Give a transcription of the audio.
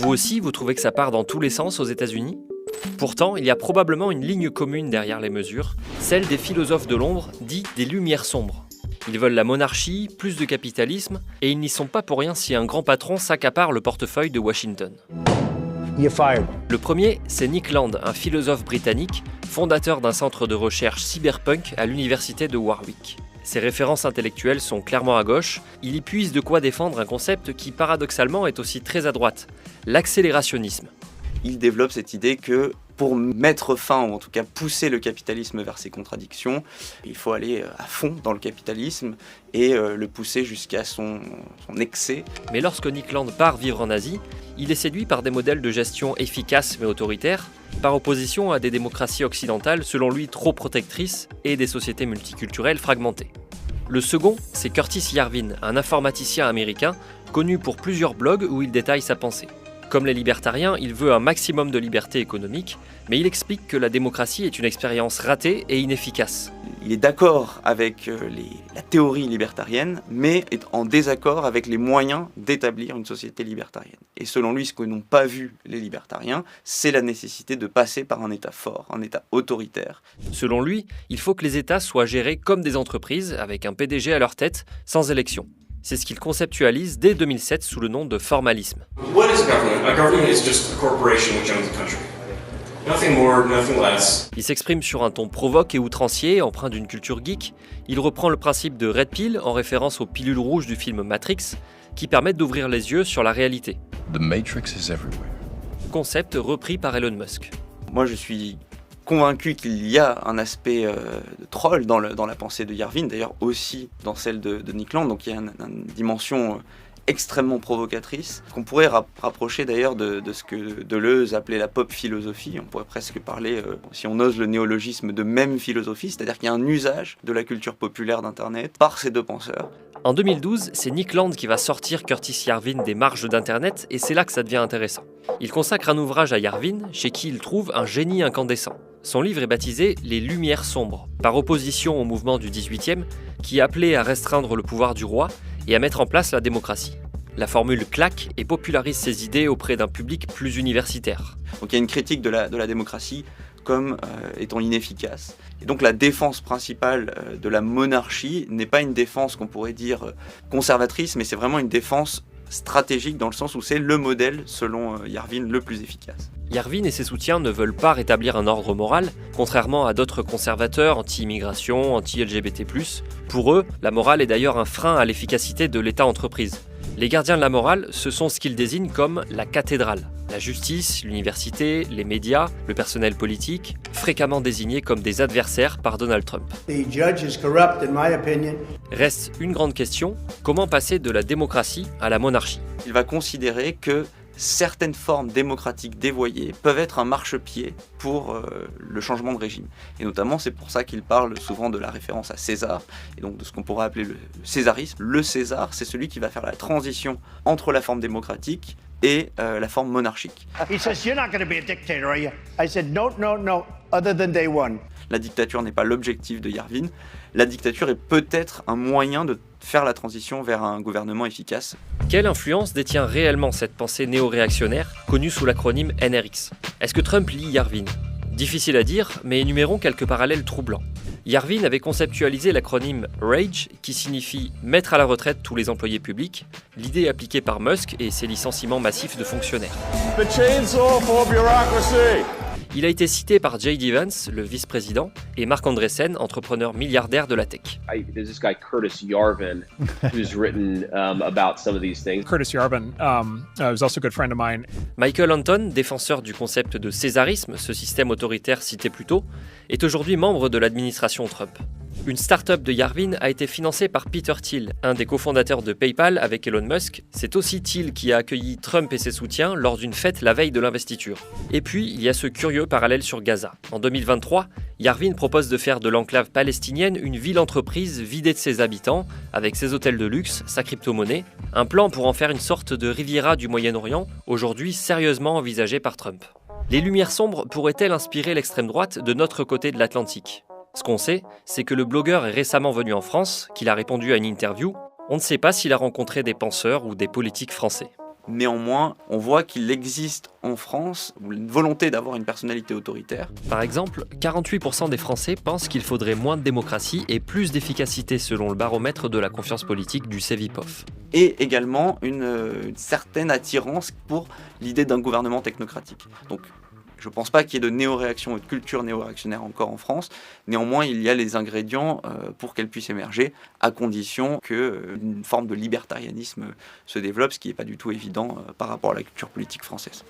Vous aussi, vous trouvez que ça part dans tous les sens aux États-Unis ? Pourtant, il y a probablement une ligne commune derrière les mesures, celle des philosophes de l'ombre, dits des Lumières sombres. Ils veulent la monarchie, plus de capitalisme, et ils n'y sont pas pour rien si un grand patron s'accapare le portefeuille de Washington. You're fired. Le premier, c'est Nick Land, un philosophe britannique, fondateur d'un centre de recherche cyberpunk à l'université de Warwick. Ses références intellectuelles sont clairement à gauche, il y puise de quoi défendre un concept qui paradoxalement est aussi très à droite, l'accélérationnisme. Il développe cette idée que pour mettre fin, ou en tout cas pousser le capitalisme vers ses contradictions, il faut aller à fond dans le capitalisme et le pousser jusqu'à son excès. Mais lorsque Nick Land part vivre en Asie, il est séduit par des modèles de gestion efficaces mais autoritaires, par opposition à des démocraties occidentales selon lui trop protectrices et des sociétés multiculturelles fragmentées. Le second, c'est Curtis Yarvin, un informaticien américain connu pour plusieurs blogs où il détaille sa pensée. Comme les libertariens, il veut un maximum de liberté économique, mais il explique que la démocratie est une expérience ratée et inefficace. Il est d'accord avec la théorie libertarienne, mais est en désaccord avec les moyens d'établir une société libertarienne. Et selon lui, ce que n'ont pas vu les libertariens, c'est la nécessité de passer par un État fort, un État autoritaire. Selon lui, il faut que les États soient gérés comme des entreprises, avec un PDG à leur tête, sans élection. C'est ce qu'il conceptualise dès 2007 sous le nom de formalisme. What is a government? A government is just a corporation which owns the country. Nothing more, nothing less. Il s'exprime sur un ton provoque et outrancier, empreint d'une culture geek. Il reprend le principe de Red Pill, en référence aux pilules rouges du film Matrix, qui permettent d'ouvrir les yeux sur la réalité. The Matrix is everywhere. Concept repris par Elon Musk. Moi, je suis convaincu qu'il y a un aspect de troll dans la pensée de Yarvin, d'ailleurs aussi dans celle de Nick Land, donc il y a une dimension extrêmement provocatrice, qu'on pourrait rapprocher d'ailleurs de ce que Deleuze appelait la pop philosophie. On pourrait presque parler, si on ose le néologisme, de même philosophie, c'est-à-dire qu'il y a un usage de la culture populaire d'Internet par ces deux penseurs. En 2012, c'est Nick Land qui va sortir Curtis Yarvin des marges d'Internet, et c'est là que ça devient intéressant. Il consacre un ouvrage à Yarvin, chez qui il trouve un génie incandescent. Son livre est baptisé « Les Lumières sombres », par opposition au mouvement du XVIIIe, qui appelait à restreindre le pouvoir du roi et à mettre en place la démocratie. La formule claque et popularise ses idées auprès d'un public plus universitaire. Donc il y a une critique de la démocratie comme étant inefficace. Et donc la défense principale de la monarchie n'est pas une défense qu'on pourrait dire conservatrice, mais c'est vraiment une défense stratégique dans le sens où c'est le modèle, selon Yarvin, le plus efficace. Yarvin et ses soutiens ne veulent pas rétablir un ordre moral, contrairement à d'autres conservateurs anti-immigration, anti-LGBT+. Pour eux, la morale est d'ailleurs un frein à l'efficacité de l'État-entreprise. Les gardiens de la morale, ce sont ce qu'ils désignent comme la cathédrale. La justice, l'université, les médias, le personnel politique, fréquemment désignés comme des adversaires par Donald Trump. The judge is corrupt, in my opinion. Reste une grande question, comment passer de la démocratie à la monarchie ? Il va considérer que certaines formes démocratiques dévoyées peuvent être un marchepied pour le changement de régime. Et notamment, c'est pour ça qu'il parle souvent de la référence à César, et donc de ce qu'on pourrait appeler le césarisme. Le César, c'est celui qui va faire la transition entre la forme démocratique et la forme monarchique. He says, "You're not going to be a dictator, are you?" I said, "No, no, no, other than day one." La dictature n'est pas l'objectif de Yarvin. La dictature est peut-être un moyen de faire la transition vers un gouvernement efficace. Quelle influence détient réellement cette pensée néo-réactionnaire, connue sous l'acronyme NRX ? Est-ce que Trump lit Yarvin ? Difficile à dire, mais énumérons quelques parallèles troublants. Yarvin avait conceptualisé l'acronyme RAGE, qui signifie « mettre à la retraite tous les employés publics », l'idée appliquée par Musk et ses licenciements massifs de fonctionnaires. The chainsaw for bureaucracy. Il a été cité par J.D. Vance, le vice-président, et Marc Andreessen, entrepreneur milliardaire de la tech. There's this guy Curtis Yarvin who's written about some of these things. Curtis Yarvin was also a good friend of mine. Michael Anton, défenseur du concept de césarisme, ce système autoritaire cité plus tôt, est aujourd'hui membre de l'administration Trump. Une start-up de Yarvin a été financée par Peter Thiel, un des cofondateurs de PayPal avec Elon Musk. C'est aussi Thiel qui a accueilli Trump et ses soutiens lors d'une fête la veille de l'investiture. Et puis, il y a ce curieux parallèle sur Gaza. En 2023, Yarvin propose de faire de l'enclave palestinienne une ville-entreprise vidée de ses habitants, avec ses hôtels de luxe, sa crypto-monnaie, un plan pour en faire une sorte de Riviera du Moyen-Orient, aujourd'hui sérieusement envisagé par Trump. Les lumières sombres pourraient-elles inspirer l'extrême droite de notre côté de l'Atlantique ? Ce qu'on sait, c'est que le blogueur est récemment venu en France, qu'il a répondu à une interview. On ne sait pas s'il a rencontré des penseurs ou des politiques français. Néanmoins, on voit qu'il existe en France une volonté d'avoir une personnalité autoritaire. Par exemple, 48% des Français pensent qu'il faudrait moins de démocratie et plus d'efficacité selon le baromètre de la confiance politique du Cevipof. Et également une certaine attirance pour l'idée d'un gouvernement technocratique. Donc, je ne pense pas qu'il y ait de néo-réaction et de culture néo-réactionnaire encore en France. Néanmoins, il y a les ingrédients pour qu'elle puisse émerger, à condition qu'une forme de libertarianisme se développe, ce qui n'est pas du tout évident par rapport à la culture politique française.